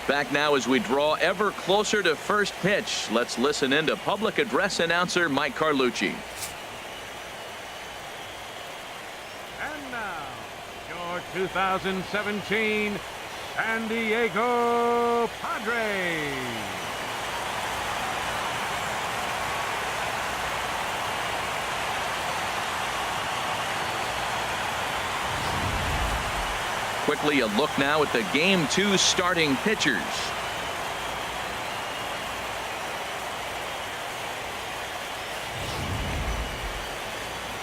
Back now as we draw ever closer to first pitch. Let's listen in to public address announcer Mike Carlucci. And now, your 2017 San Diego Padres. Quickly a look now at the Game 2 starting pitchers.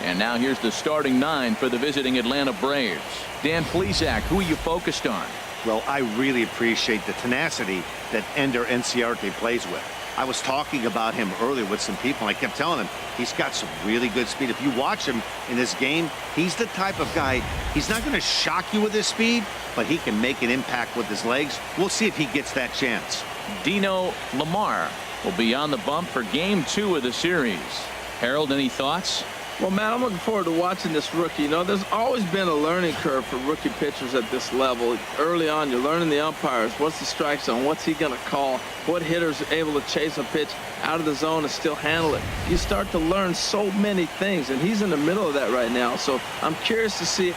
And now here's the starting 9 for the visiting Atlanta Braves. Dan Plesac, who are you focused on? Well, I really appreciate the tenacity that Ender Inciarte plays with. I was talking about him earlier with some people, and I kept telling him he's got some really good speed. If you watch him in this game, he's the type of guy, he's not going to shock you with his speed, but he can make an impact with his legs. We'll see if he gets that chance. Dino Lamar will be on the bump for Game 2 of the series. Harold, any thoughts? Well, man, I'm looking forward to watching this rookie. You know, there's always been a learning curve for rookie pitchers at this level. Early on, you're learning the umpires. What's the strike zone? What's he going to call? What hitter's able to chase a pitch out of the zone and still handle it? You start to learn so many things, and he's in the middle of that right now. So I'm curious to see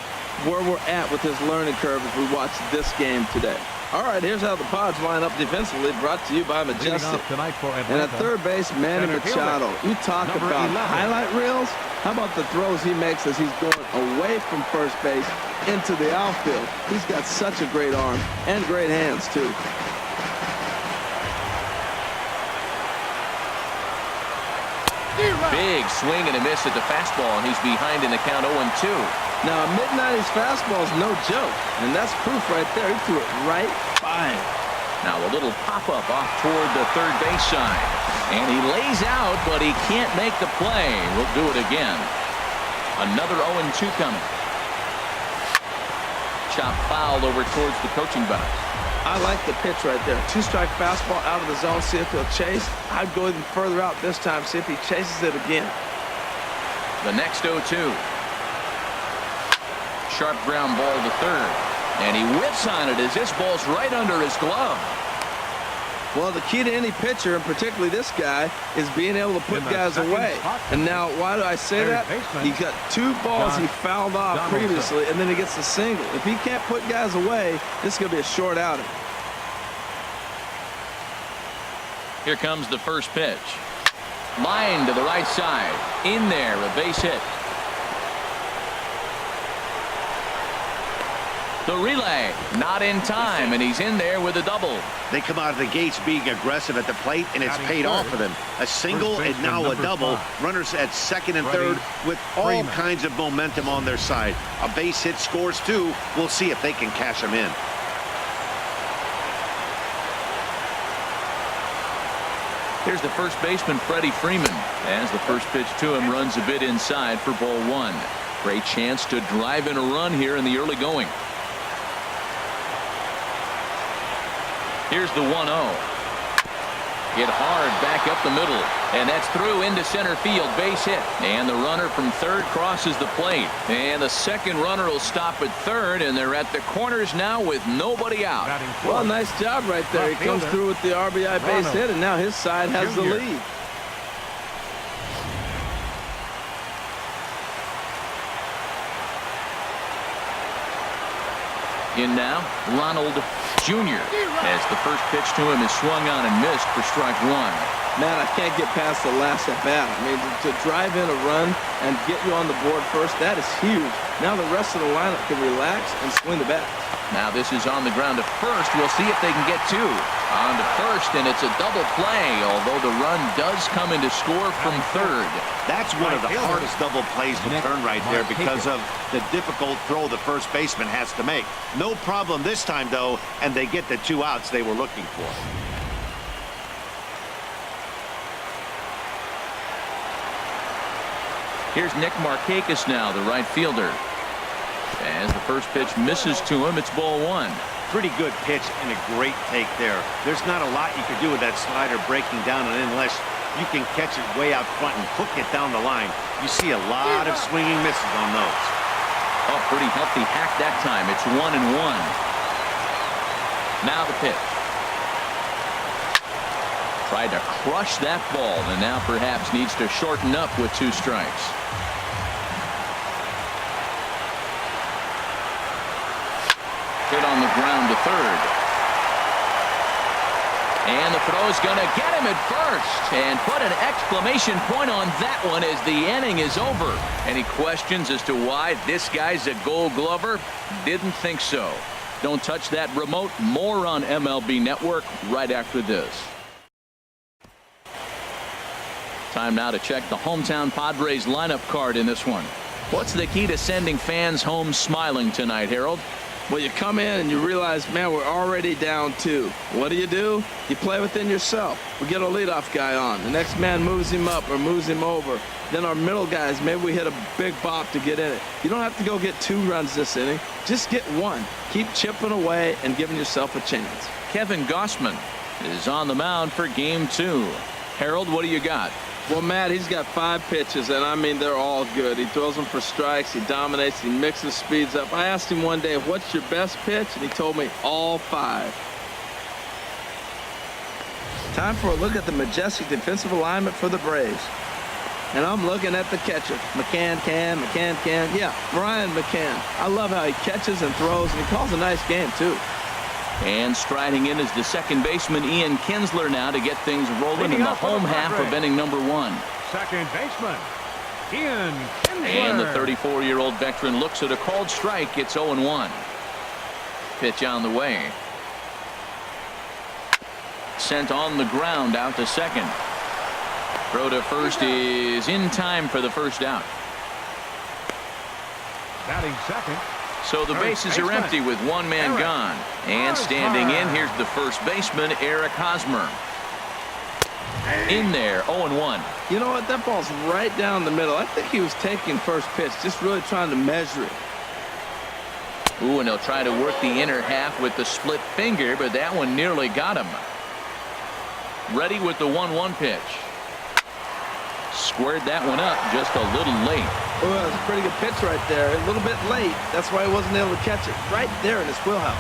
where we're at with his learning curve as we watch this game today. All right, here's how the Pods line up defensively, brought to you by Majestic. And at third base, Manny Machado. You talk about highlight reels. How about the throws he makes as he's going away from first base into the outfield? He's got such a great arm and great hands, too. Big swing and a miss at the fastball, and he's behind in the count 0-2. Now, a mid-90s fastball is no joke, and that's proof right there. He threw it right by him. Now a little pop-up off toward the third base side. And he lays out, but he can't make the play. We'll do it again. Another 0-2 coming. Chop fouled over towards the coaching box. I like the pitch right there. Two-strike fastball out of the zone, see if he'll chase. I'd go even further out this time, see if he chases it again. The next 0-2. Sharp ground ball to third. And he whips on it as this ball's right under his glove. Well, the key to any pitcher, and particularly this guy, is being able to put guys away. And now, why do I say that? He got two balls he fouled off previously, and then he gets a single. If he can't put guys away, this is going to be a short outing. Here comes the first pitch. Line to the right side. In there, a base hit. The relay, not in time, and he's in there with a double. They come out of the gates being aggressive at the plate, and it's paid off for them. A single and now a double. Runners at second and third with all kinds of momentum on their side. A base hit scores two. We'll see if they can cash them in. Here's the first baseman, Freddie Freeman, as the first pitch to him runs a bit inside for ball one. Great chance to drive in a run here in the early going. Here's the 1-0. Hit hard back up the middle, and that's through into center field, base hit. And the runner from third crosses the plate, and the second runner will stop at third, and they're at the corners now with nobody out. Well, nice job right there. He comes through with the RBI base hit, and now his side has the lead. In now, Ronald Jr. as the first pitch to him is swung on and missed for strike one. Man, I can't get past the last at bat. I mean, to drive in a run and get you on the board first, that is huge. Now the rest of the lineup can relax and swing the bat. Now this is on the ground to first. We'll see if they can get two. On to first, and it's a double play, although the run does come in to score from third. That's one of the hardest double plays to turn right there because of the difficult throw the first baseman has to make. No problem this time, though, and they get the two outs they were looking for. Here's Nick Markakis now, the right fielder. As the first pitch misses to him, it's ball one. Pretty good pitch and a great take there. There's not a lot you can do with that slider breaking down unless you can catch it way out front and hook it down the line. You see a lot of swinging misses on those. Oh, pretty healthy hack that time. It's 1-1. Now the pitch. Tried to crush that ball and now perhaps needs to shorten up with 2 strikes. Hit on the ground to third. And the throw's going to get him at first. And put an exclamation point on that one as the inning is over. Any questions as to why this guy's a Gold Glover? Didn't think so. Don't touch that remote. More on MLB Network right after this. Time now to check the hometown Padres lineup card in this one. What's the key to sending fans home smiling tonight, Harold? Well, you come in and you realize, man, we're already down 2. What do? You play within yourself. We get a leadoff guy on. The next man moves him up or moves him over. Then our middle guys, maybe we hit a big bop to get in it. You don't have to go get 2 runs this inning. Just get 1. Keep chipping away and giving yourself a chance. Kevin Gausman is on the mound for game 2. Harold, what do you got? Well, Matt, he's got 5 pitches, and I mean, they're all good. He throws them for strikes. He dominates. He mixes speeds up. I asked him one day, what's your best pitch? And he told me all 5. Time for a look at the majestic defensive alignment for the Braves. And I'm looking at the catcher. McCann can. Yeah, Brian McCann. I love how he catches and throws, and he calls a nice game, too. And striding in is the second baseman Ian Kinsler now to get things rolling in the home half of inning number 1. Second baseman, Ian Kinsler. And the 34-year-old veteran looks at a called strike. It's 0-1. Pitch on the way. Sent on the ground out to second. Throw to first is in time for the first out. Batting second. So the bases are empty with 1 man gone. And standing in, here's the first baseman, Eric Hosmer. In there, 0-1. You know what? That ball's right down the middle. I think he was taking first pitch, just really trying to measure it. Ooh, and he'll try to work the inner half with the split finger, but that one nearly got him. Ready with the 1-1 pitch. Squared that one up just a little late. Oh, that was a pretty good pitch right there. A little bit late. That's why he wasn't able to catch it. Right there in his wheelhouse.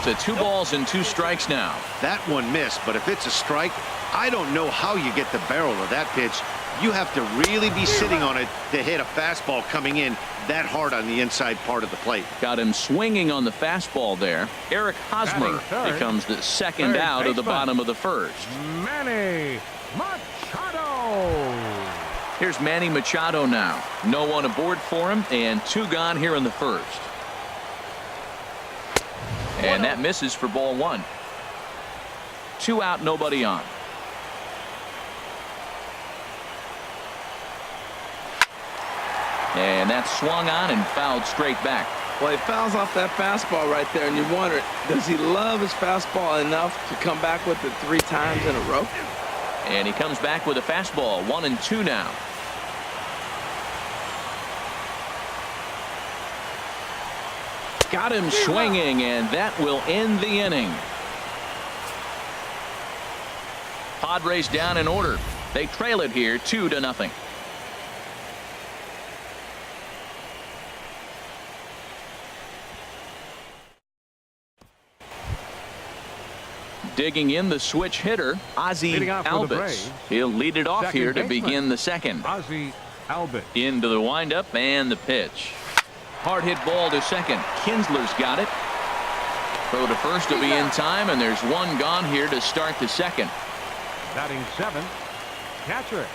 It's 2 balls and 2 strikes now. That one missed, but if it's a strike, I don't know how you get the barrel of that pitch. You have to really be sitting on it to hit a fastball coming in that hard on the inside part of the plate. Got him swinging on the fastball there. Eric Hosmer becomes the second out of the bottom of the first. Manny Machado. Here's Manny Machado now. No one aboard for him, and 2 gone here in the first. And that misses for ball 1. 2 out, nobody on. And that's swung on and fouled straight back. Well, he fouls off that fastball right there, and you wonder, does he love his fastball enough to come back with it 3 times in a row? And he comes back with a fastball. 1-2 now. Got him swinging, and that will end the inning. Padres down in order. They trail it here 2-0. Digging in the switch hitter, Ozzie Albies. He'll lead it off here to begin the second. Ozzie Albies. Into the windup and the pitch. Hard hit ball to second. Kinsler's got it. Throw to first will be in time, and there's 1 gone here to start the second. Batting 7th, catcher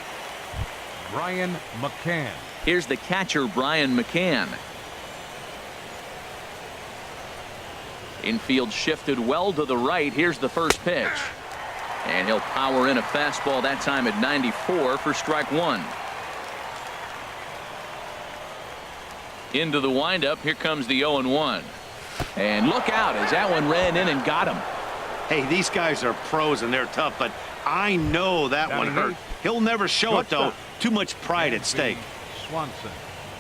Brian McCann. Here's the catcher, Brian McCann. Infield shifted well to the right. Here's the first pitch. And he'll power in a fastball that time at 94 for strike 1. Into the windup. Here comes the 0-1. And look out as that one ran in and got him. Hey, these guys are pros and they're tough, but I know that one hurt. He'll never show it, though. Too much pride at stake. Swanson.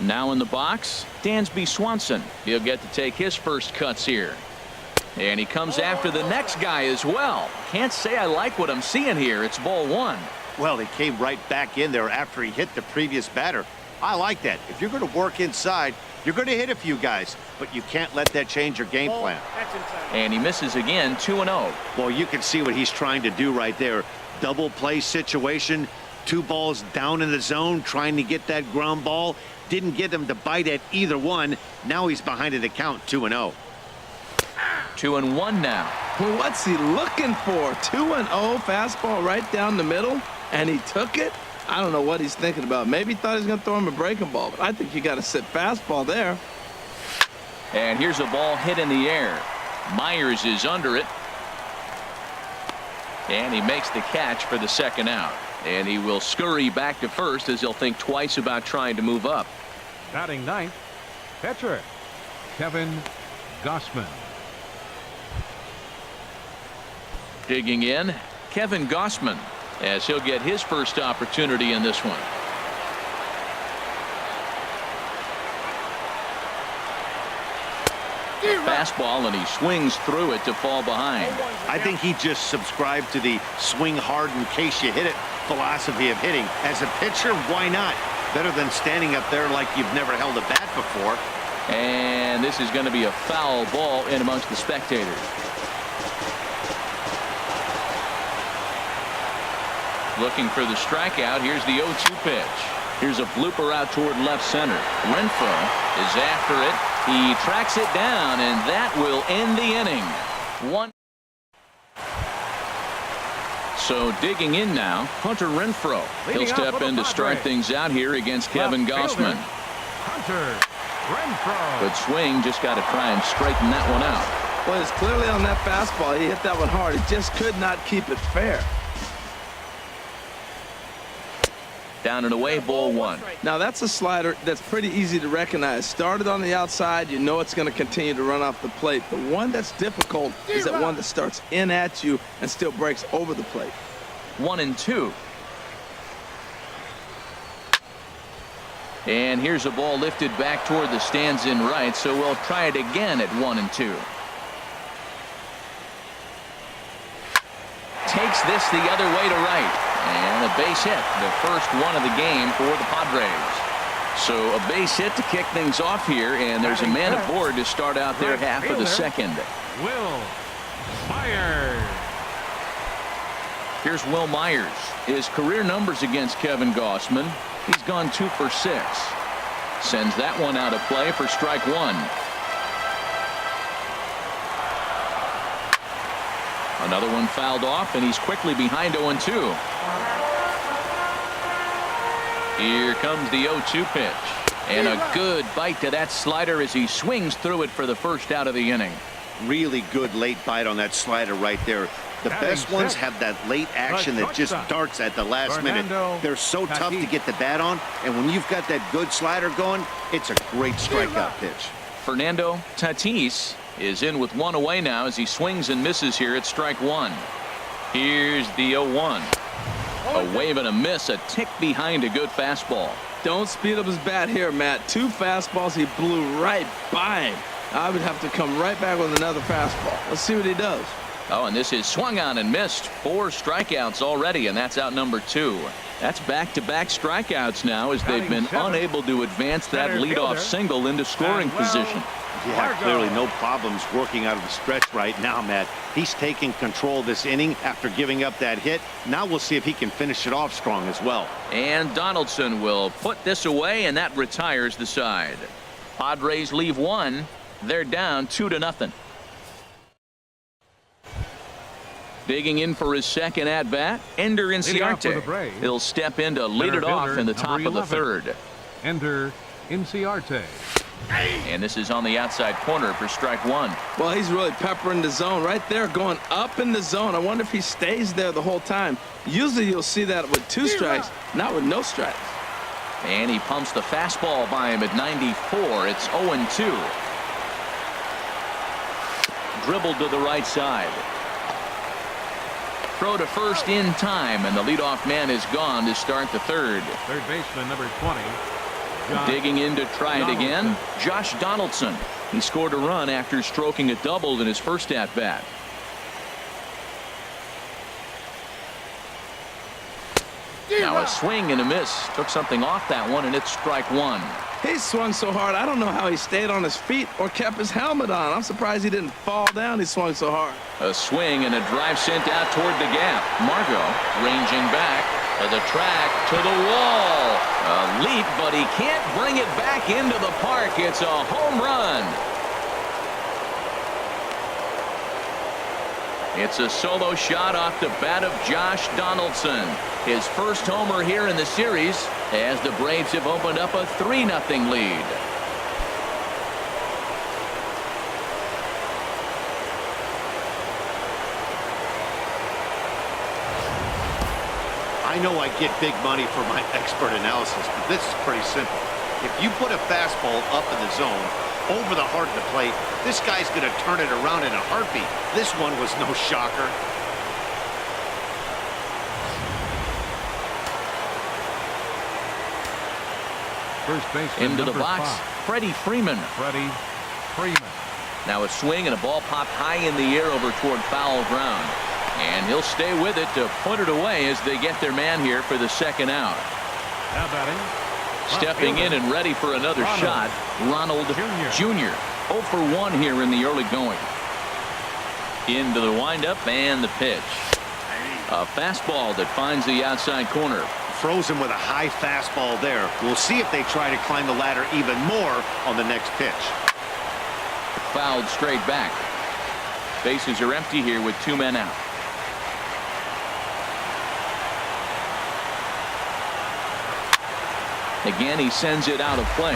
Now in the box, Dansby Swanson. He'll get to take his first cuts here. And he comes after the next guy as well. Can't say I like what I'm seeing here. It's ball 1. Well, he came right back in there after he hit the previous batter. I like that. If you're going to work inside, You're going to hit a few guys, but you can't let that change your game plan. And he misses again, 2-0. Well, you can see what he's trying to do right there. Double play situation, 2 balls down in the zone, trying to get that ground ball. Didn't get him to bite at either one. Now he's behind in the count, 2-0. 2-1 now. Well, what's he looking for? 2-0 fastball right down the middle, and he took it? I don't know what he's thinking about. Maybe he thought he was going to throw him a breaking ball, but I think you got to sit fastball there. And here's a ball hit in the air. Myers is under it. And he makes the catch for the second out. And he will scurry back to first as he'll think twice about trying to move up. Batting ninth, pitcher Kevin Gausman. Digging in, Kevin Gausman, as he'll get his first opportunity in this one. Fastball, and he swings through it to fall behind. I think he just subscribed to the swing hard in case you hit it philosophy of hitting. As a pitcher, why not? Better than standing up there like you've never held a bat before. And this is going to be a foul ball in amongst the spectators. Looking for the strikeout. Here's the 0-2 pitch. Here's a blooper out toward left center. Renfroe is after it. He tracks it down, and that will end the inning. So digging in now, Hunter Renfroe. He'll step in to start things out here against Kevin Gausman. Hunter Renfroe. Good swing, just got to try and straighten that one out. Well, it's clearly on that fastball. He hit that one hard. He just could not keep it fair. Down and away, ball one. Now that's a slider that's pretty easy to recognize. Started on the outside, you know it's going to continue to run off the plate. The one that's difficult is that one that starts in at you and still breaks over the plate. 1-2. And here's a ball lifted back toward the stands in right, so we'll try it again at 1-2. Takes this the other way to right. And a base hit, the first one of the game for the Padres. So a base hit to kick things off here, and there's a man aboard to start out their half of the second. Will Myers. Here's Will Myers. His career numbers against Kevin Gausman. He's gone 2 for 6. Sends that one out of play for strike one. Another one fouled off, and he's quickly behind 0-2. Here comes the 0-2 pitch. And a good bite to that slider as he swings through it for the first out of the inning. Really good late bite on that slider right there. The best ones have that late action that just darts at the last minute. They're so tough to get the bat on, and when you've got that good slider going, it's a great strikeout pitch. Fernando Tatis is in with one away now as he swings and misses here at strike one. Here's the 0-1. A wave and a miss, a tick behind a good fastball. Don't speed up his bat here, Matt. 2 fastballs, he blew right by him. I would have to come right back with another fastball. Let's see what he does. Oh, and this is swung on and missed. 4 strikeouts already, and that's out number 2. That's back-to-back strikeouts now as they've been unable to advance that leadoff single into scoring position. Yeah, clearly no problems working out of the stretch right now, Matt. He's taking control of this inning after giving up that hit. Now we'll see if he can finish it off strong as well. And Donaldson will put this away, and that retires the side. Padres leave 1. They're down 2-0. Digging in for his second at-bat, Ender Inciarte. He'll step in to lead it off in the top of the third. Ender Inciarte. And this is on the outside corner for strike one. Well, he's really peppering the zone right there, going up in the zone. I wonder if he stays there the whole time. Usually you'll see that with 2 strikes, not with no strikes. And he pumps the fastball by him at 94. It's 0-2. Dribbled to the right side. Throw to first in time, and the leadoff man is gone to start the third. Third baseman, number 20. Digging in to try it again, Josh Donaldson. He scored a run after stroking a double in his first at-bat. Now a swing and a miss. Took something off that one, and it's strike one. He swung so hard, I don't know how he stayed on his feet or kept his helmet on. I'm surprised he didn't fall down. He swung so hard. A swing and a drive sent out toward the gap. Margot ranging back to the track, to the wall. A leap, but he can't bring it back into the park. It's a home run. It's a solo shot off the bat of Josh Donaldson. His first homer here in the series as the Braves have opened up a 3-0 lead. I know I get big money for my expert analysis, but this is pretty simple. If you put a fastball up in the zone, over the heart of the plate, this guy's going to turn it around in a heartbeat. This one was no shocker. First baseman Into the box, 5. Freddie Freeman. Freddie Freeman. Now a swing and a ball popped high in the air over toward foul ground. And he'll stay with it to put it away as they get their man here for the second out. Now batting. Stepping in and ready for another shot, Ronald Jr. 0 for 1 here in the early going. Into the windup and the pitch. A fastball that finds the outside corner. Frozen with a high fastball there. We'll see if they try to climb the ladder even more on the next pitch. Fouled straight back. Bases are empty here with 2 men out. Again, he sends it out of play.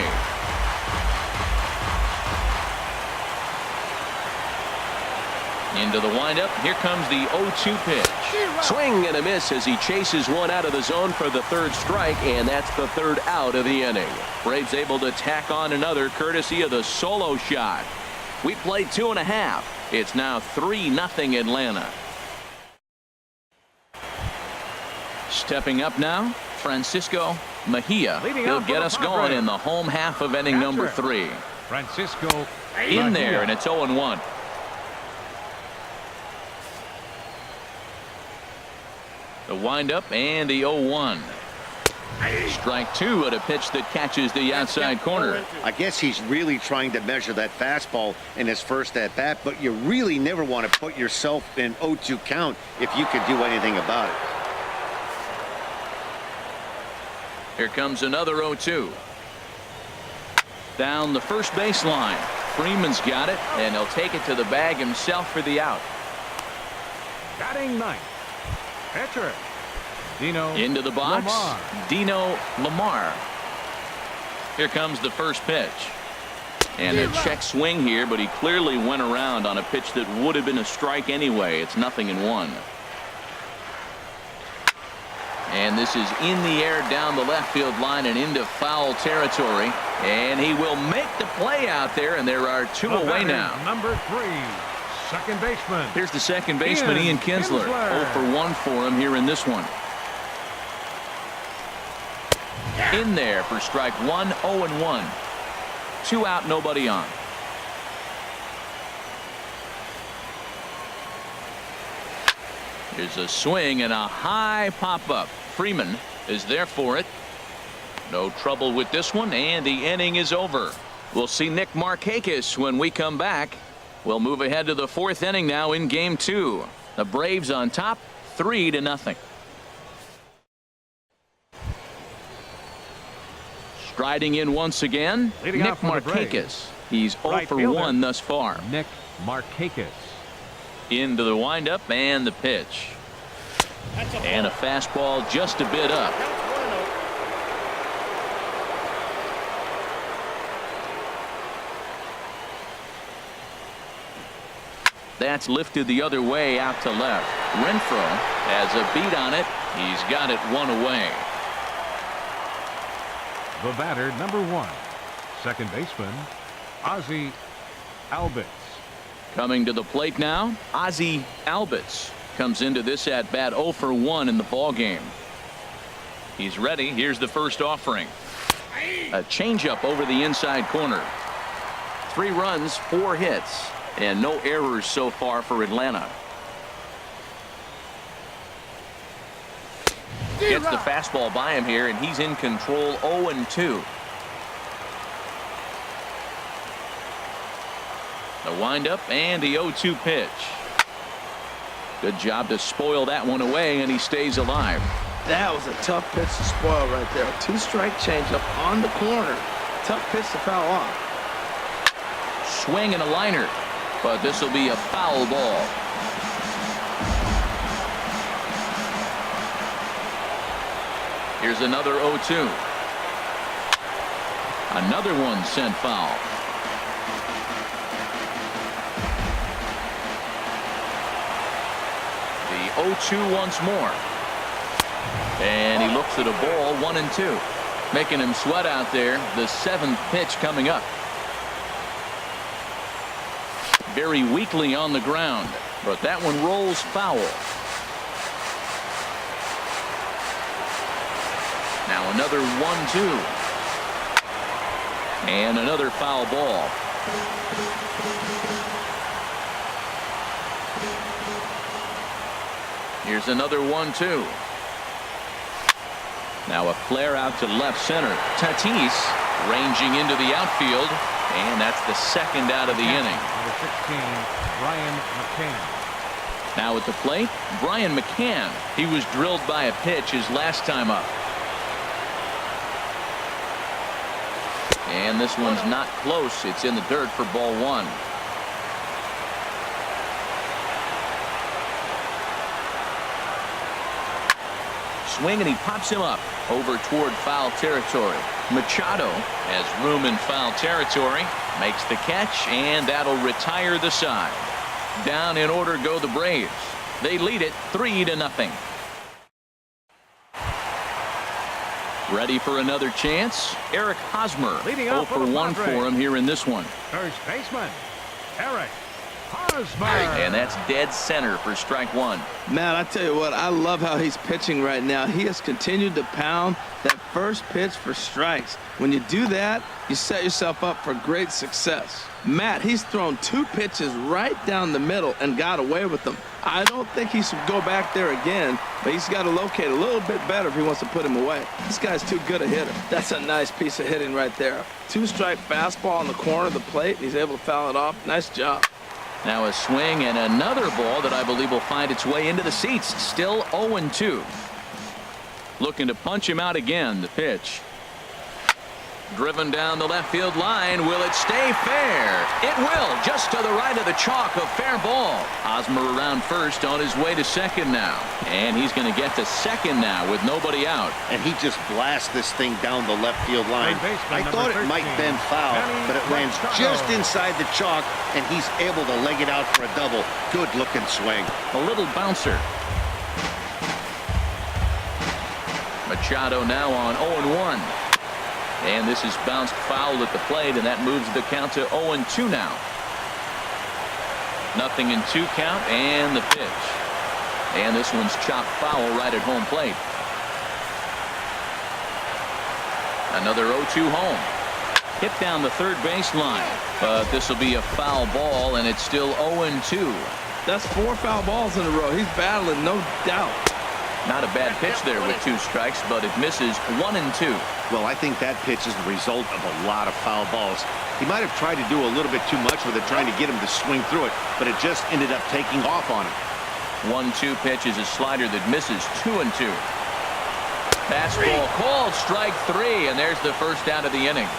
Into the windup. Here comes the 0-2 pitch. Swing and a miss as he chases one out of the zone for the third strike, and that's the third out of the inning. Braves able to tack on another courtesy of the solo shot. We played 2.5. It's now 3-0 Atlanta. Stepping up now, Francisco Mejia. He'll get us going in the home half of inning number 3. Francisco In there, and it's 0-1. The windup and the 0-1. Strike 2 at a pitch that catches the outside corner. I guess he's really trying to measure that fastball in his first at bat, but you really never want to put yourself in 0-2 count if you could do anything about it. Here comes another 0-2. Down the first baseline. Freeman's got it, and he'll take it to the bag himself for the out. batting ninth. Pitcher Dino Into the box, Lamar. Dino Lamar. Here comes the first pitch. And a check swing here, but he clearly went around on a pitch that would have been a strike anyway. It's 0-1. And this is in the air down the left field line and into foul territory. And he will make the play out there, and there are 2 The away batter, now. number 3, second baseman. Here's the second baseman, Ian Kinsler. 0 for 1 for him here in this one. In there for strike 1, 0-1. 2 out, nobody on. Here's a swing and a high pop-up. Freeman is there for it. No trouble with this one, and the inning is over. We'll see Nick Markakis when we come back. We'll move ahead to the 4th inning now in Game 2. The Braves on top, 3-0. Striding in once again, Leading Nick off for the Braves. Markakis. He's 0 Right for fielder. 1 thus far. Nick Markakis. Into the windup and the pitch. And a fastball just a bit up. That's lifted the other way out to left. Renfroe has a beat on it. He's got it 1 away. The batter, number 1, second baseman Ozzie Albies. Coming to the plate now, Ozzie Albies comes into this at bat 0 for 1 in the ball game. He's ready. Here's the first offering. A changeup over the inside corner. 3 runs, 4 hits, and no errors so far for Atlanta. Gets the fastball by him here, and he's in control. 0-2. The windup and the 0-2 pitch. Good job to spoil that one away, and he stays alive. That was a tough pitch to spoil right there. 2-strike changeup on the corner. Tough pitch to foul off. Swing and a liner, but this will be a foul ball. Here's another 0-2. Another one sent foul. The 0-2 once more. And he looks at a ball, 1-2. Making him sweat out there. The 7th pitch coming up. Very weakly on the ground, but that one rolls foul. Now another 1-2. And another foul ball. Here's another 1-2. Now a flare out to left center. Tatis ranging into the outfield, and that's the 2nd out of the inning. Number 16, Brian McCann. Now at the plate, Brian McCann. He was drilled by a pitch his last time up. And this one's not close. It's in the dirt for ball 1. Swing, and he pops him up over toward foul territory. Machado has room in foul territory, makes the catch, and that'll retire the side. Down in order go the Braves. They lead it 3-0. Ready for another chance? Eric Hosmer. Leading 0 off for for the 1 Padres. for him here in this one. First baseman, Eric Hosmer. And that's dead center for strike 1. Man, I tell you what, I love how he's pitching right now. He has continued to pound that first pitch for strikes. When you do that, you set yourself up for great success. Matt, he's thrown 2 pitches right down the middle and got away with them. I don't think he should go back there again, but he's got to locate a little bit better if he wants to put him away. This guy's too good a hitter. That's a nice piece of hitting right there. 2-strike fastball on the corner of the plate, and he's able to foul it off. Nice job. Now a swing and another ball that I believe will find its way into the seats. Still 0-2. Looking to punch him out again. The pitch. Driven down the left field line. Will it stay fair? It will. Just to the right of the chalk. A fair ball. Hosmer around first, on his way to second now. And he's going to get to second now with nobody out. And he just blasts this thing down the left field line. Third baseman, I thought number it might 13, bend foul, but it lands Machado. just inside the chalk, and he's able to leg it out for a double. Good looking swing. A little bouncer. Machado now on 0-1. And this is bounced foul at the plate, and that moves the count to 0-2 now. 0-2 count, and the pitch. And this one's chopped foul right at home plate. Another 0-2 home. Hit down the third baseline, but this will be a foul ball, and it's still 0-2. That's 4 foul balls in a row. He's battling, no doubt. Not a bad pitch there with 2 strikes, but it misses 1-2. Well, I think that pitch is the result of a lot of foul balls. He might have tried to do a little bit too much with it, trying to get him to swing through it, but it just ended up taking off on him. 1-2 pitch is a slider that misses 2-2. Fastball called, strike 3, and there's the first out of the inning.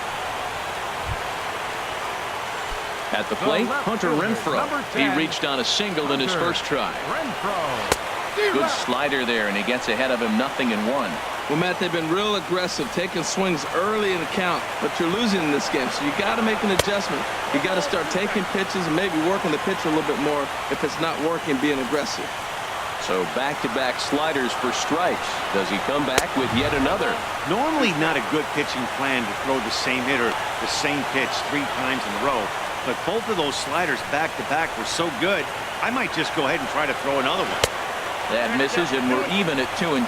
At the plate, Hunter Renfroe. He reached on a single in his first try. Good slider there, and he gets ahead of him 0-1. Well, Matt, they've been real aggressive, taking swings early in the count, but you're losing in this game, so you got to make an adjustment. You got to start taking pitches and maybe working the pitcher a little bit more if it's not working, being aggressive. So back-to-back sliders for strikes. Does he come back with yet another? Normally not a good pitching plan to throw the same hitter the same pitch 3 times in a row, but both of those sliders back-to-back were so good, I might just go ahead and try to throw another one. That misses, and we're even at 2-2.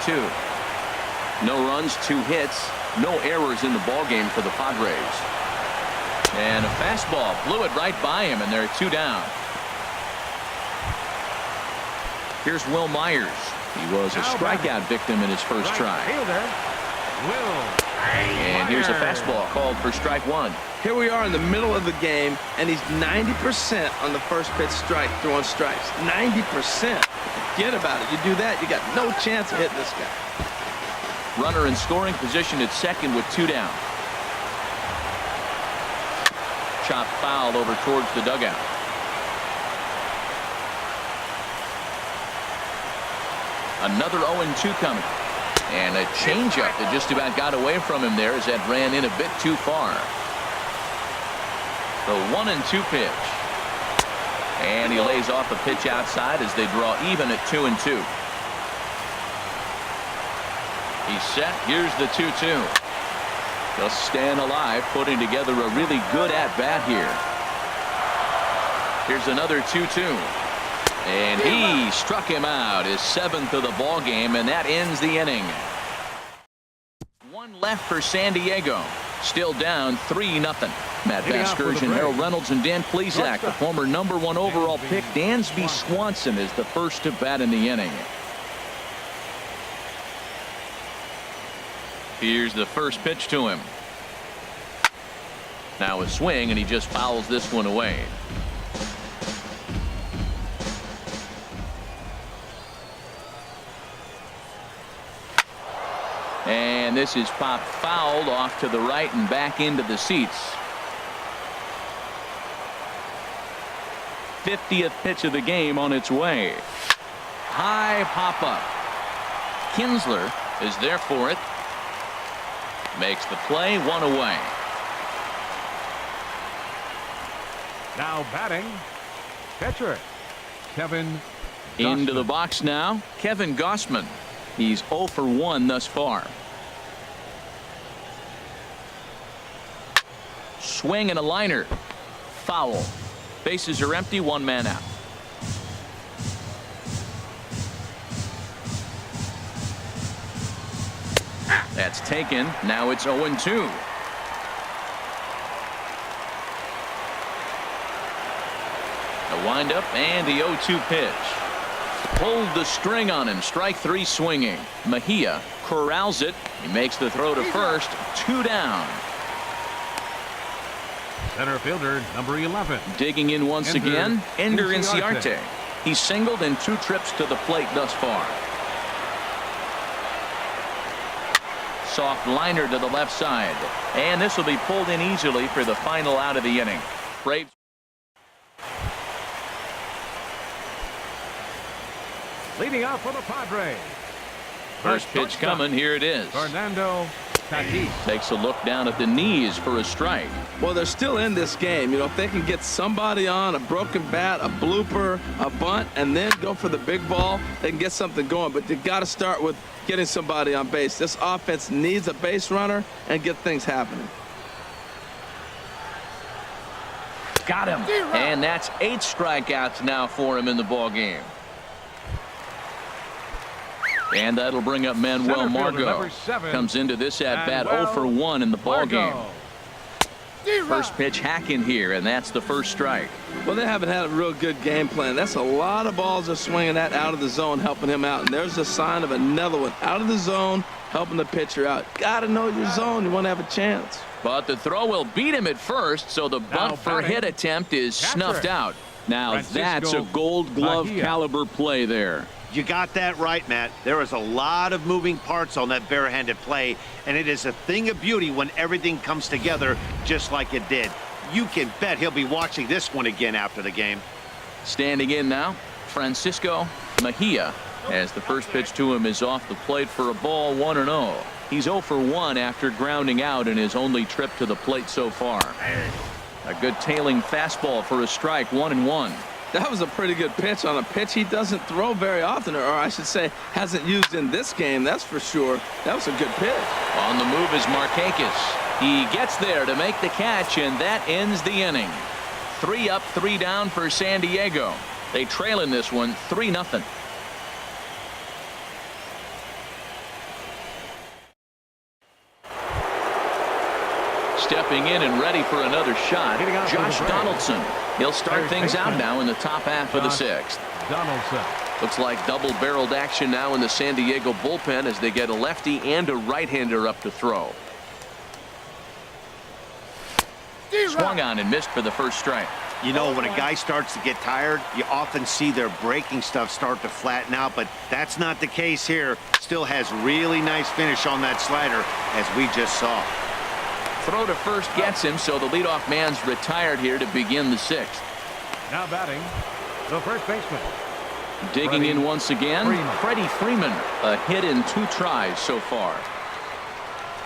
No runs, 2 hits, no errors in the ballgame for the Padres. And a fastball blew it right by him, and they're 2 down. Here's Will Myers. He was a strikeout victim in his first try. Fielder, Will And here's a fastball called for strike one. Here we are in the middle of the game, and he's 90% on the first pitch strike, throwing strikes. 90%. Forget about it. You do that, you got no chance of hitting this guy. Runner in scoring position at second with 2 down. Chopped foul over towards the dugout. Another 0-2 coming. And a changeup that just about got away from him there as that ran in a bit too far. The 1-2 pitch. And he lays off a pitch outside as they draw even at 2-2. He's set. Here's the 2-2. Just staying alive, putting together a really good at-bat here. Here's another 2-2. And he struck him out, his 7th of the ball game, and that ends the inning. 1 left for San Diego. Still down 3-0. Matt Vasgersian, Harold Reynolds, and Dan Plesac, the former #1 overall pick. Dansby Swanson is the first to bat in the inning. Here's the first pitch to him. Now a swing, and he just fouls this one away. And this is popped fouled off to the right and back into the seats. 50th pitch of the game on its way. High pop up. Kinsler is there for it. Makes the play, 1 away. Now batting, catcher Kevin Gausman. Into the box now, Kevin Gausman. He's 0 for 1 thus far. Swing and a liner. Foul. Bases are empty, 1 man out. That's taken. Now it's 0-2. A windup and the 0-2 pitch. Pulled the string on him. Strike 3 swinging. Mejia corrals it. He makes the throw to first. 2 down. Center fielder number 11. Digging in once again, Ender Inciarte. He's singled in 2 trips to the plate thus far. Soft liner to the left side. And this will be pulled in easily for the final out of the inning. Braves. Leading off for the Padres. First pitch coming. Here it is. Fernando Tatis takes a look down at the knees for a strike. Well, they're still in this game. You know, if they can get somebody on, a broken bat, a blooper, a bunt, and then go for the big ball, they can get something going. But you got to start with getting somebody on base. This offense needs a base runner and get things happening. Got him. And that's 8 strikeouts now for him in the ball game. And that'll bring up Manuel Margot. Comes into this at bat 0 for 1 in the ball game. First pitch hacking here, and that's the first strike. Well, they haven't had a real good game plan. That's a lot of balls they're swinging at out of the zone, helping him out. And there's a sign of another one out of the zone, helping the pitcher out. Got to know your zone. You want to have a chance. But the throw will beat him at first, so the bunt for hit attempt is snuffed out. Now that's a Gold Glove caliber play there. You got that right, Matt. There is a lot of moving parts on that barehanded play, and it is a thing of beauty when everything comes together just like it did. You can bet he'll be watching this one again after the game. Standing in now, Francisco Mejia, as the first pitch to him is off the plate for a ball, 1-0. He's 0 for 1 after grounding out in his only trip to the plate so far. A good tailing fastball for a strike, 1-1. That was a pretty good pitch on a pitch he doesn't throw very often, or I should say hasn't used in this game, that's for sure. That was a good pitch. On the move is Markakis. He gets there to make the catch, and that ends the inning. 3 up, 3 down for San Diego. They trail in this one 3-0. Stepping in and ready for another shot, Josh Donaldson. He'll start things out now in the top half of the 6th. Donaldson. Looks like double-barreled action now in the San Diego bullpen as they get a lefty and a right-hander up to throw. Swung on and missed for the first strike. You know, when a guy starts to get tired, you often see their breaking stuff start to flatten out, but that's not the case here. Still has really nice finish on that slider, as we just saw. Throw to first gets him, so the leadoff man's retired here to begin the sixth. Now batting, the first baseman. Digging in once again, Freddie Freeman. A hit in 2 tries so far.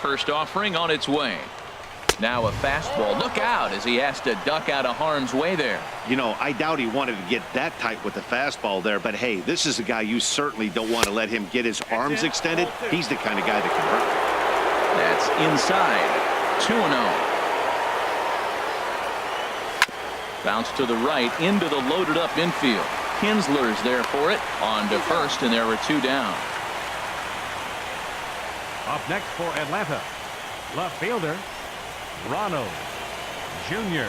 First offering on its way. Now a fastball. Look out as he has to duck out of harm's way there. You know, I doubt he wanted to get that tight with the fastball there, but hey, this is a guy you certainly don't want to let him get his arms extended. He's the kind of guy that can hurt. That's inside. 2-0. Bounce to the right into the loaded up infield. Kinsler's there for it. On to first, and there were 2 down. Up next for Atlanta, left fielder Ronald Jr.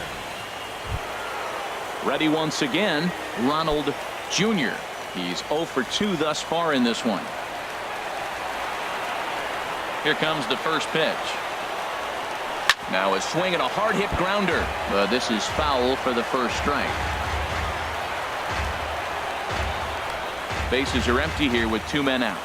Ready once again, Ronald Jr. He's 0 for 2 thus far in this one. Here comes the first pitch. Now a swing and a hard hit grounder, but this is foul for the first strike. Bases are empty here with 2 men out.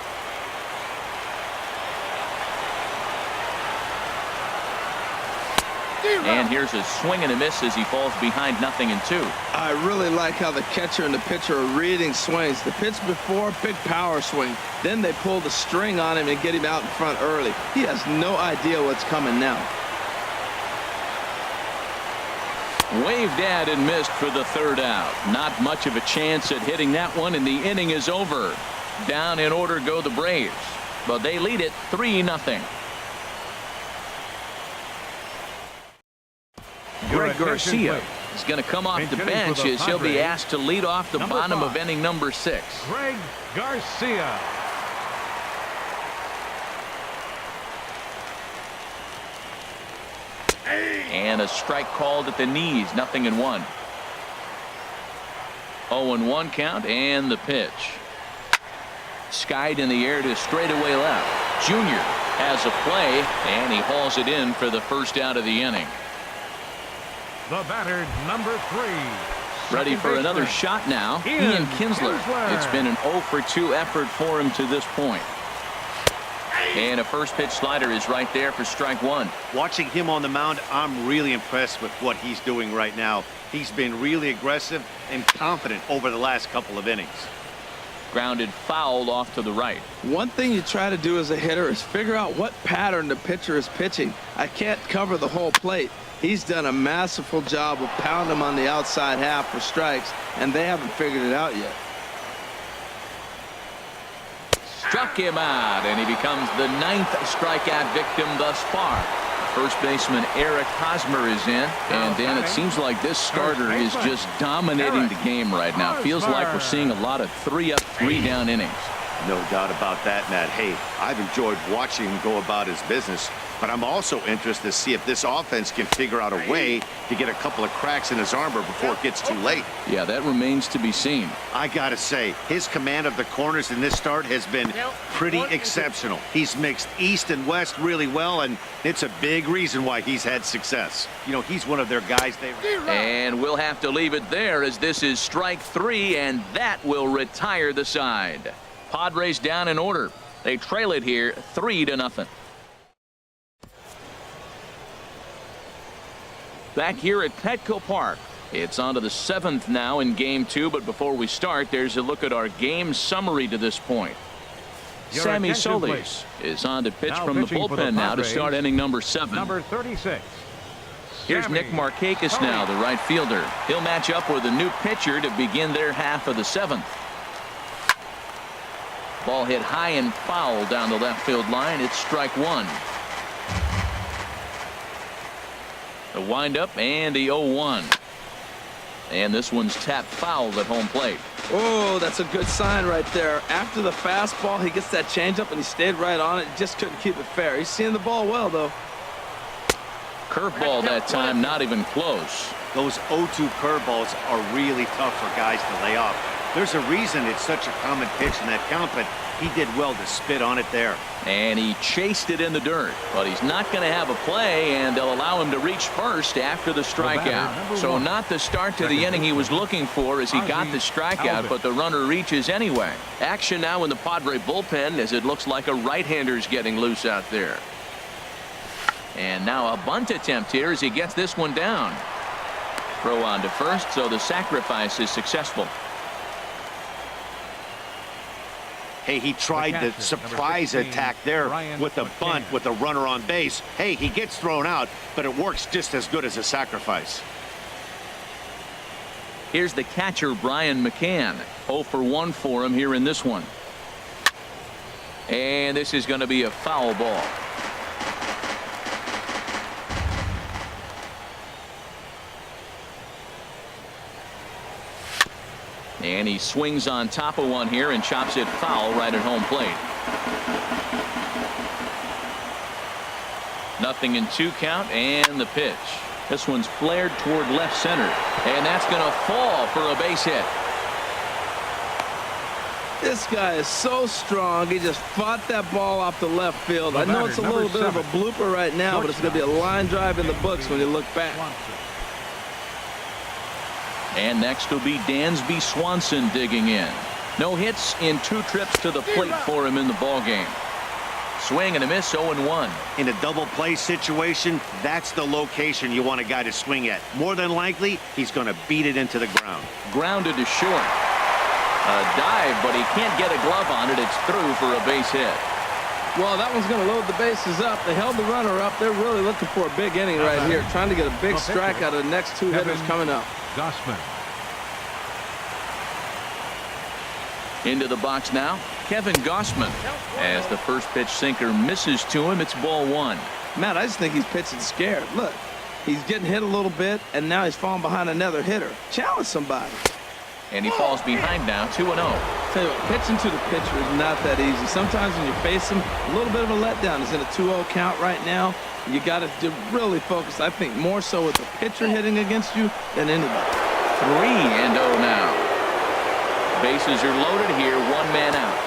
And here's a swing and a miss as he falls behind 0-2. I really like how the catcher and the pitcher are reading swings. The pitch before, big power swing. Then they pull the string on him and get him out in front early. He has no idea what's coming now. Waved at and missed for the 3rd out. Not much of a chance at hitting that one, and the inning is over. Down in order go the Braves, but they lead it 3-0. Greg Garcia is going to come off the bench as he'll be asked to lead off the bottom of inning number 6. Greg Garcia. And a strike called at the knees. 0-1. 0-1 count, and the pitch. Skied in the air to straightaway left. Junior has a play, and he hauls it in for the first out of the inning. The batter, number 3. Ready for another shot now. Ian Kinsler. It's been an 0 for 2 effort for him to this point. And a first pitch slider is right there for strike 1. Watching him on the mound, I'm really impressed with what he's doing right now. He's been really aggressive and confident over the last couple of innings. Grounded foul off to the right. One thing you try to do as a hitter is figure out what pattern the pitcher is pitching. I can't cover the whole plate. He's done a masterful job of pounding him on the outside half for strikes, and they haven't figured it out yet. Struck him out, and he becomes the 9th strikeout victim thus far. First baseman Eric Hosmer is in, and then it seems like this starter is just dominating the game right now. Feels like we're seeing a lot of 3-up, 3-down innings. No doubt about that, Matt. Hey, I've enjoyed watching him go about his business, but I'm also interested to see if this offense can figure out a way to get a couple of cracks in his armor before it gets too late. Yeah, that remains to be seen. I gotta say, his command of the corners in this start has been pretty exceptional. He's mixed east and west really well, and it's a big reason why he's had success. You know, he's one of their guys. And we'll have to leave it there as this is strike 3, and that will retire the side. Padres down in order. They trail it here 3-0. Back here at Petco Park. It's on to the 7th now in Game 2, but before we start, there's a look at our game summary to this point. Sammy Solis is on to pitch from the bullpen now to start inning number 7. Number 36. Here's Nick Markakis now, the right fielder. He'll match up with a new pitcher to begin their half of the 7th. Ball hit high and foul down the left field line. It's strike 1. The windup and the 0-1. And this one's tapped foul at home plate. Oh, that's a good sign right there. After the fastball, he gets that changeup and he stayed right on it. Just couldn't keep it fair. He's seeing the ball well, though. Curveball that time, not even close. Those 0-2 curveballs are really tough for guys to lay off. There's a reason it's such a common pitch in that count, but he did well to spit on it there. And he chased it in the dirt, but he's not going to have a play, and they'll allow him to reach first after the strikeout. So not the start to the inning he was looking for as he got the strikeout, but the runner reaches anyway. Action now in the Padre bullpen as it looks like a right-hander's getting loose out there. And now a bunt attempt here as he gets this one down. Throw on to first, so the sacrifice is successful. Hey, he tried the surprise attack there with a bunt with a runner on base. Hey, he gets thrown out, but it works just as good as a sacrifice. Here's the catcher, Brian McCann. 0 for 1 for him here in this one. And this is going to be a foul ball. And he swings on top of one here and chops it foul right at home plate. 0-2 count, and the pitch. This one's flared toward left center, and that's going to fall for a base hit. This guy is so strong. He just fought that ball off the left field. I know it's a little bit of a blooper right now, but it's going to be a line drive in the books when you look back. And next will be Dansby Swanson digging in. No hits in 2 trips to the plate for him in the ballgame. Swing and a miss, 0-1. In a double play situation, that's the location you want a guy to swing at. More than likely, he's going to beat it into the ground. Grounded to short. A dive, but he can't get a glove on it. It's through for a base hit. Well, that one's going to load the bases up. They held the runner up. They're really looking for a big inning right here, trying to get a big strike out of the next 2 hitters coming up. Gossman. Into the box now, Kevin Gossman. As the first pitch sinker misses to him, it's ball 1. Matt, I just think he's pitching scared. Look, he's getting hit a little bit, and now he's falling behind another hitter. Challenge somebody. And he falls behind now, 2-0. Tell you what, pitching to the pitcher is not that easy. Sometimes when you face him, a little bit of a letdown. He's in a 2-0 count right now. You got to really focus, I think, more so with the pitcher hitting against you than anybody. 3-0 now. Bases are loaded here, 1 man out.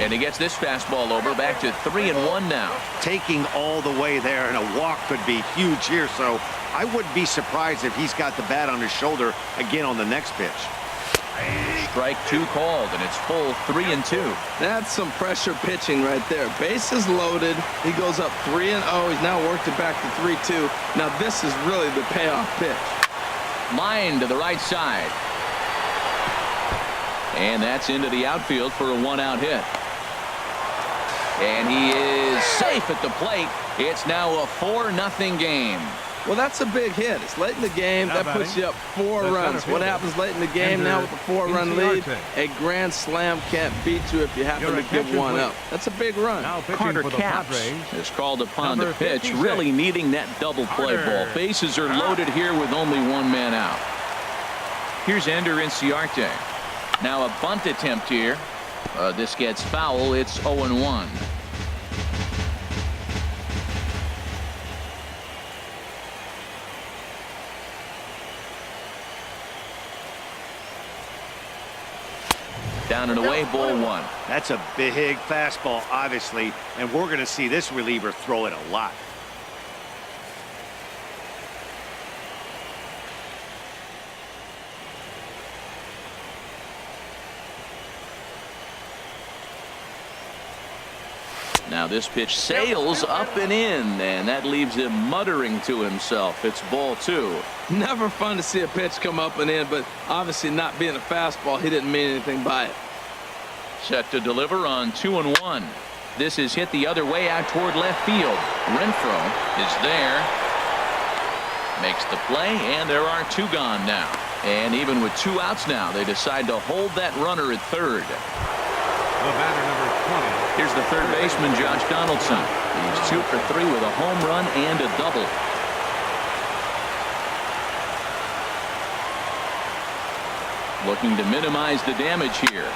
And he gets this fastball over, back to 3-1 now. Taking all the way there, and a walk could be huge here, so I wouldn't be surprised if he's got the bat on his shoulder again on the next pitch. Strike 2 called, and it's full 3-2. That's some pressure pitching right there. Bases loaded. He goes up 3-0. He's now worked it back to 3-2. Now this is really the payoff pitch. Line to the right side. And that's into the outfield for a 1-out hit. And he is safe at the plate. It's now a 4-0 game. Well, that's a big hit. It's late in the game. That puts you up 4 runs. What happens late in the game now with the 4-run lead? A grand slam can't beat you if you happen to give one up. That's a big run. Carter Capps is called upon to pitch, really needing that double play ball. Bases are loaded here with only 1 man out. Here's Ender Inciarte. Now a bunt attempt here. This gets foul. It's 0-1. Down and away, ball 1. That's a big fastball, obviously, and we're going to see this reliever throw it a lot. Now this pitch sails up and in, and that leaves him muttering to himself. It's ball 2. Never fun to see a pitch come up and in, but obviously not being a fastball, he didn't mean anything by it. Set to deliver on 2-1. This is hit the other way out toward left field. Renfroe is there. Makes the play, and there are 2 gone now. And even with 2 outs now, they decide to hold that runner at third. The batter, number 20. Here's the third baseman, Josh Donaldson. He's 2 for 3 with a home run and a double. Looking to minimize the damage here.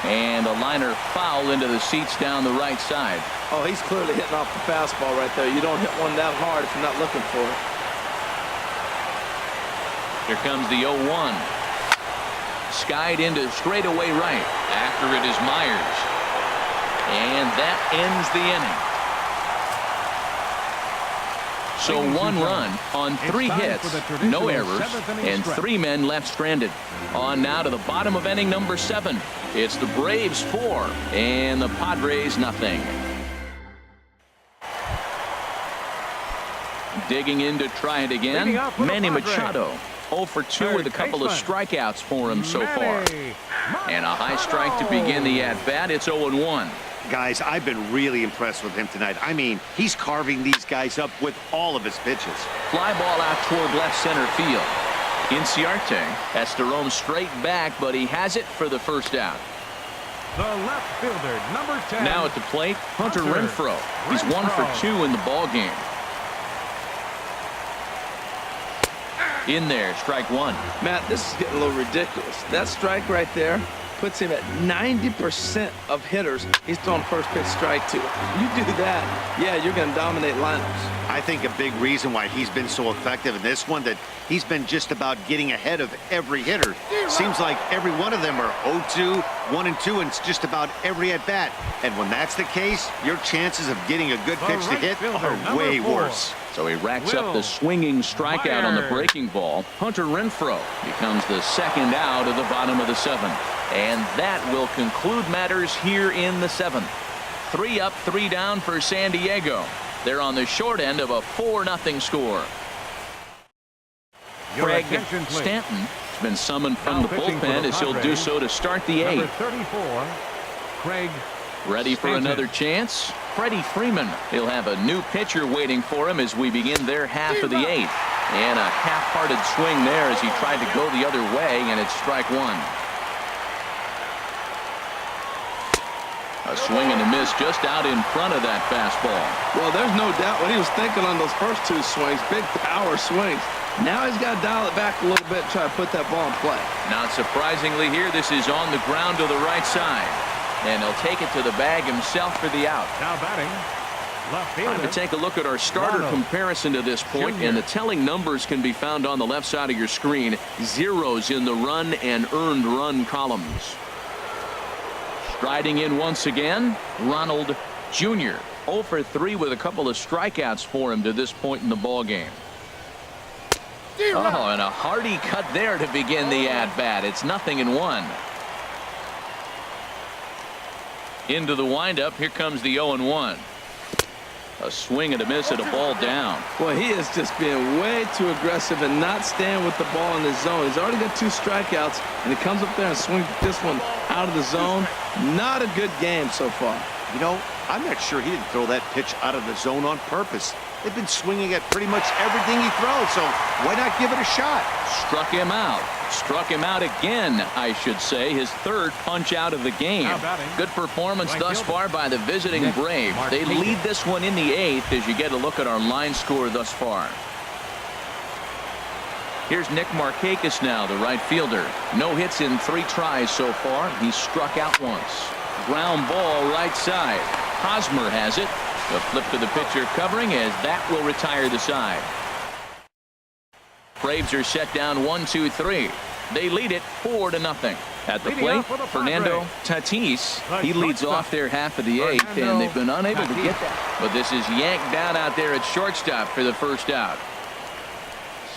And a liner foul into the seats down the right side. Oh, he's clearly hitting off the fastball right there. You don't hit one that hard if you're not looking for it. Here comes the 0-1. Skied into straightaway right. After it is Myers. And that ends the inning. So 1 run on 3 hits, no errors, and 3 men left stranded. On now to the bottom of inning number 7. It's the Braves 4 and the Padres nothing. Digging in to try it again, Manny Machado. 0 for 2 with a couple of strikeouts for him so far. And a high strike to begin the at-bat. It's 0-1. Guys, I've been really impressed with him tonight. I mean, he's carving these guys up with all of his pitches. Fly ball out toward left center field. Inciarte has to roam straight back, but he has it for the first out. The left fielder, number 10. Now at the plate, Hunter Renfroe. He's 1 for 2 in the ball game. In there, strike 1. Matt, this is getting a little ridiculous. That strike right there puts him at 90% of hitters he's throwing first pitch strike to. You do that, yeah, you're going to dominate lineups. I think a big reason why he's been so effective in this one, that he's been just about getting ahead of every hitter. Seems like every one of them are 0-2, 1-2, and it's just about every at-bat. And when that's the case, your chances of getting a good pitch to hit are way worse. So he racks up the swinging strikeout on the breaking ball. Hunter Renfroe becomes the second out of the bottom of the 7th. And that will conclude matters here in the 7th. 3 up, 3 down for San Diego. They're on the short end of a 4-0 score. Craig Stanton has been summoned from the bullpen as he'll do so to start the 8th. 34, Craig Ready for another chance? Freddie Freeman. He'll have a new pitcher waiting for him as we begin their half of the 8th. And a half-hearted swing there as he tried to go the other way, and it's strike 1. A swing and a miss just out in front of that fastball. Well, there's no doubt what he was thinking on those first 2 swings. Big power swings. Now he's got to dial it back a little bit and try to put that ball in play. Not surprisingly here, this is on the ground to the right side. And he'll take it to the bag himself for the out. Now batting, left fielder. Time to take a look at our starter comparison to this point, and the telling numbers can be found on the left side of your screen. Zeros in the run and earned run columns. Striding in once again, Ronald Jr. 0 for 3 with a couple of strikeouts for him to this point in the ball game. Oh, and a hearty cut there to begin the at-bat. It's 0-1. Into the windup. Here comes the 0-1. A swing and a miss at a ball down. Boy, he is just being way too aggressive and not staying with the ball in the zone. He's already got 2 strikeouts, and he comes up there and swings this one out of the zone. Not a good game so far. You know, I'm not sure he didn't throw that pitch out of the zone on purpose. They've been swinging at pretty much everything he throws, so why not give it a shot? Struck him out. Struck him out again, I should say. His 3rd punch out of the game. Good performance thus far by the visiting Braves. They lead this one in the 8th as you get a look at our line score thus far. Here's Nick Markakis now, the right fielder. No hits in 3 tries so far. He's struck out once. Ground ball right side. Hosmer has it. The flip to the pitcher covering as that will retire the side. Braves are set down 1-2-3. They lead it 4-0. At the plate, Fernando Tatis. He leads off their half of the 8th, and they've been unable to get that. But this is yanked down out there at shortstop for the first out.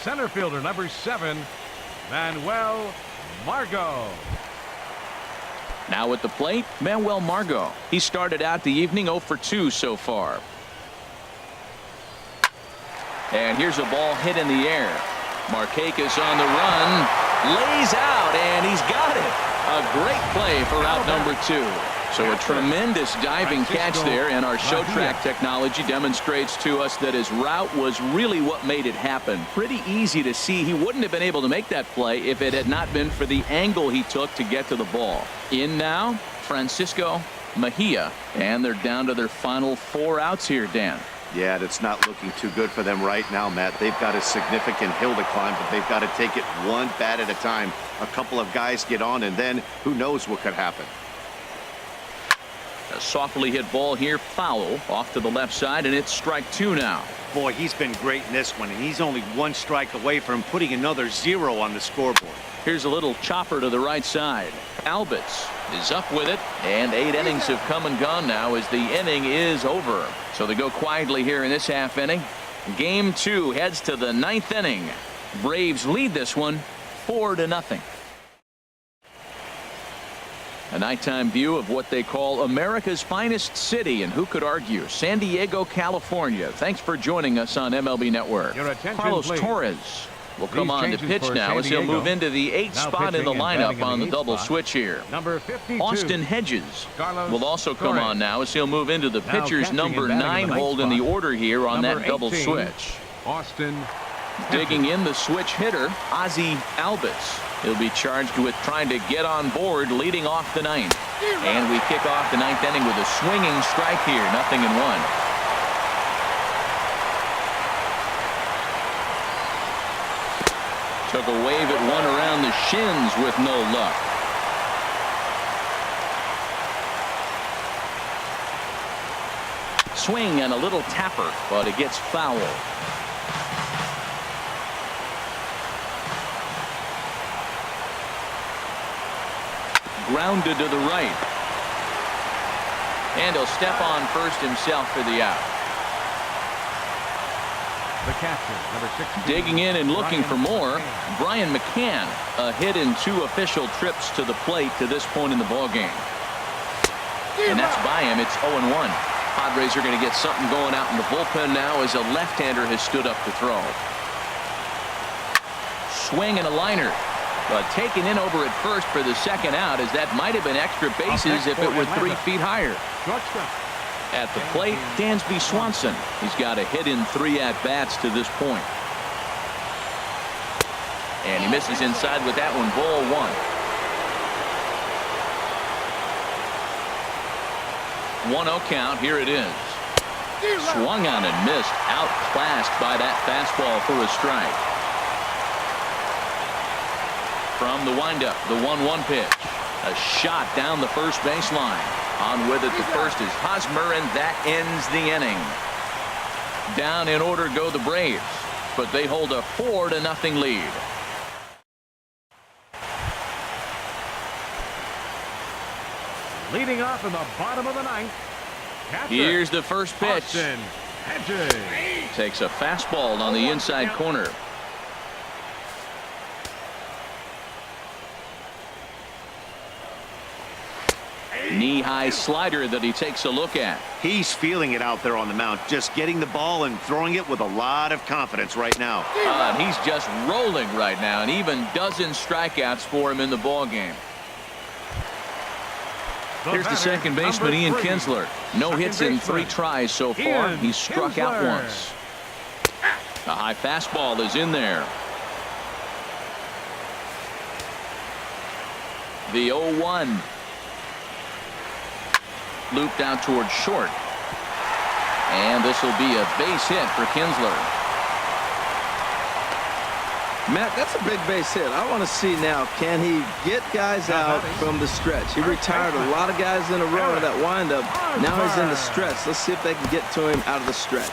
Center fielder number 7, Manuel Margot. Now at the plate, Manuel Margot. He started out the evening 0 for 2 so far. And here's a ball hit in the air. Markakis on the run, lays out, and he's got it. A great play for out number 2. So a tremendous diving catch there, and our show track technology demonstrates to us that his route was really what made it happen. Pretty easy to see he wouldn't have been able to make that play if it had not been for the angle he took to get to the ball. In now, Francisco Mejia, and they're down to their final 4 outs here, Dan. Yeah, it's not looking too good for them right now, Matt. They've got a significant hill to climb, but they've got to take it one bat at a time. A couple of guys get on, and then who knows what could happen. A softly hit ball here, foul off to the left side, and it's strike 2 now. Boy, he's been great in this one, and he's only 1 strike away from putting another 0 on the scoreboard. Here's a little chopper to the right side. Albitz is up with it, and 8 innings have come and gone now as the inning is over. So they go quietly here in this half inning. Game 2 heads to the 9th inning. Braves lead this one 4-0. A nighttime view of what they call America's finest city, and who could argue, San Diego, California. Thanks for joining us on MLB Network. Your attention, Carlos please. Torres will come These on to changes pitch for now San as he'll Diego. move into the 8th Now spot in the pitching and batting lineup on in the the double 8th spot. switch here. Number 52. Austin Hedges Carlos will also come Torres. on now as he'll move into the Now pitcher's catching and number batting 9 in the ninth hold in the spot. order here on Number that double 18, switch. Austin Digging in the switch hitter, Ozzie Albitz. He'll be charged with trying to get on board leading off the 9th. And we kick off the 9th inning with a swinging strike here, 0-1. Took a wave at one around the shins with no luck. Swing and a little tapper, but it gets foul. Grounded to the right. And he'll step on first himself for the out. The catcher, number 16. Digging in and looking for more, McCann. Brian McCann. A hit in 2 official trips to the plate to this point in the ballgame. And that's by him. It's 0-1. Padres are going to get something going out in the bullpen now as a left-hander has stood up to throw. Swing and a liner. But taken in over at first for the second out, as that might have been extra bases if it were 3 feet higher. Shortstop. At the plate, Dansby Swanson. He's got a hit in 3 at-bats to this point. And he misses inside with that one, ball 1. 1-0 count, here it is. Swung on and missed, outclassed by that fastball for a strike. From the windup, the 1-1 pitch. A shot down the first baseline. On with it, the first is Hosmer, and that ends the inning. Down in order go the Braves, but they hold a 4-0 lead. Leading off in the bottom of the 9th. Catcher, Here's the first pitch. Austin Hedges. Takes a fastball on the inside corner. Knee-high slider that he takes a look at. He's feeling it out there on the mound, just getting the ball and throwing it with a lot of confidence right now. And he's just rolling right now, and even dozen strikeouts for him in the ball game. Here's the second baseman, Ian Kinsler. No hits in 3 tries so far. He's struck out once. A high fastball is in there. The 0-1. Looped out towards short. And this will be a base hit for Kinsler. Matt, that's a big base hit. I want to see now, can he get guys out from the stretch? He retired a lot of guys in a row in that windup. Now he's in the stretch. Let's see if they can get to him out of the stretch.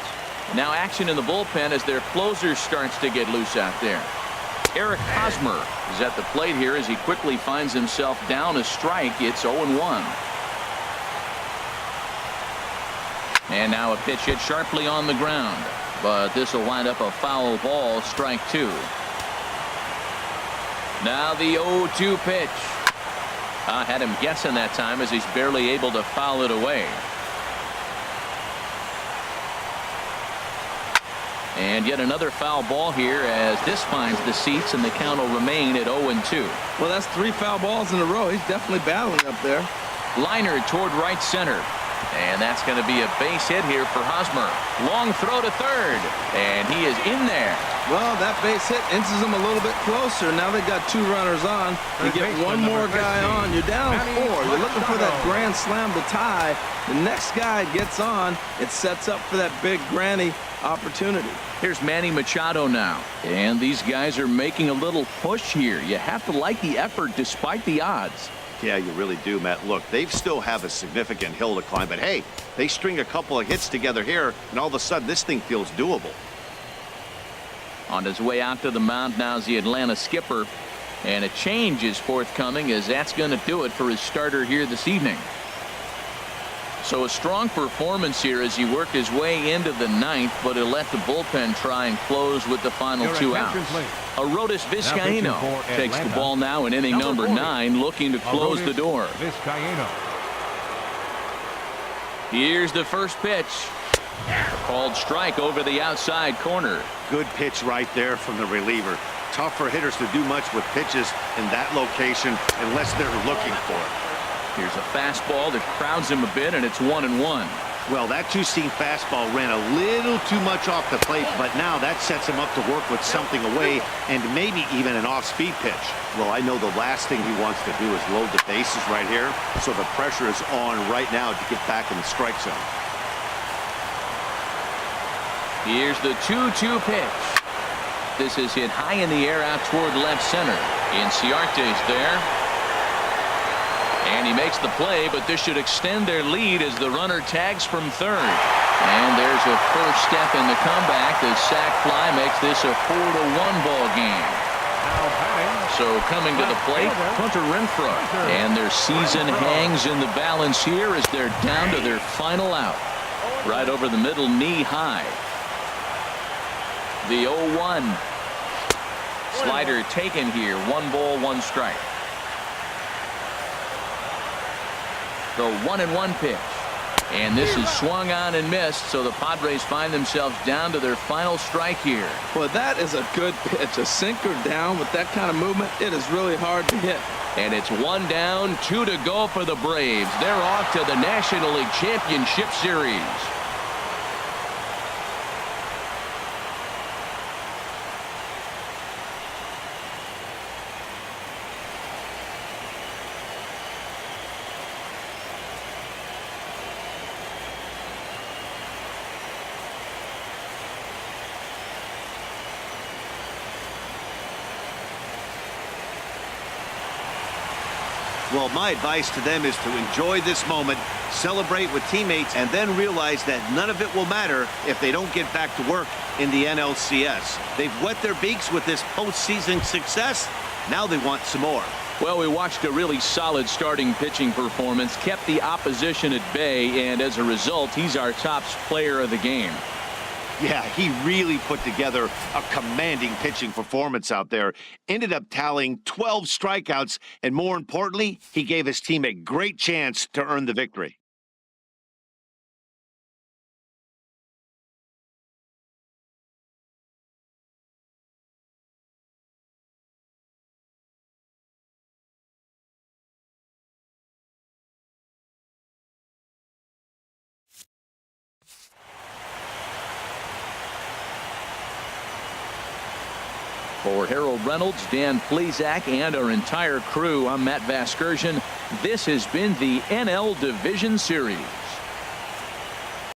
Now action in the bullpen as their closer starts to get loose out there. Eric Hosmer is at the plate here as he quickly finds himself down a strike. It's 0-1. And now a pitch hit sharply on the ground, but this will wind up a foul ball, strike 2. Now the 0-2 pitch. I had him guessing that time as he's barely able to foul it away. And yet another foul ball here as this finds the seats, and the count will remain at 0-2. Well, that's 3 foul balls in a row. He's definitely battling up there. Liner toward right center. And that's going to be a base hit here for Hosmer. Long throw to third. And he is in there. Well, that base hit inches them a little bit closer. Now they've got 2 runners on. You get one more guy on. You're down 4. You're looking for that grand slam to tie. The next guy gets on. It sets up for that big granny opportunity. Here's Manny Machado now. And these guys are making a little push here. You have to like the effort despite the odds. Yeah, you really do, Matt. Look, they still have a significant hill to climb, but hey, they string a couple of hits together here, and all of a sudden this thing feels doable. On his way out to the mound now is the Atlanta skipper, and a change is forthcoming, as that's going to do it for his starter here this evening. So a strong performance here as he worked his way into the ninth, but he'll let the bullpen try and close with the final two outs. Arodys Vizcaino takes the ball now in inning number 9, looking to close the door. Here's the first pitch. Called strike over the outside corner. Good pitch right there from the reliever. Tough for hitters to do much with pitches in that location unless they're looking for it. Here's a fastball that crowds him a bit, and it's 1-1. Well, that two-seam fastball ran a little too much off the plate, but now that sets him up to work with something away and maybe even an off-speed pitch. Well, I know the last thing he wants to do is load the bases right here, so the pressure is on right now to get back in the strike zone. Here's the 2-2 pitch. This is hit high in the air out toward left center. Inciarte's there. And he makes the play, but this should extend their lead as the runner tags from third. And there's a first step in the comeback. The sac fly makes this a 4-1 ball game. So coming to the plate, Hunter Renfroe. And their season hangs in the balance here as they're down to their final out. Right over the middle, knee high. The 0-1. Slider taken here. 1 ball, 1 strike. The 1-1 pitch. And this is swung on and missed, so the Padres find themselves down to their final strike here. Well, that is a good pitch. A sinker down with that kind of movement, it is really hard to hit. And it's 1 down, 2 to go for the Braves. They're off to the National League Championship Series. Well, my advice to them is to enjoy this moment, celebrate with teammates, and then realize that none of it will matter if they don't get back to work in the NLCS. They've wet their beaks with this postseason success. Now they want some more. Well, we watched a really solid starting pitching performance, kept the opposition at bay, and as a result, he's our top player of the game. Yeah, he really put together a commanding pitching performance out there. Ended up tallying 12 strikeouts, and more importantly, he gave his team a great chance to earn the victory. For Harold Reynolds, Dan Plesac, and our entire crew, I'm Matt Vasgersian. This has been the NL Division Series.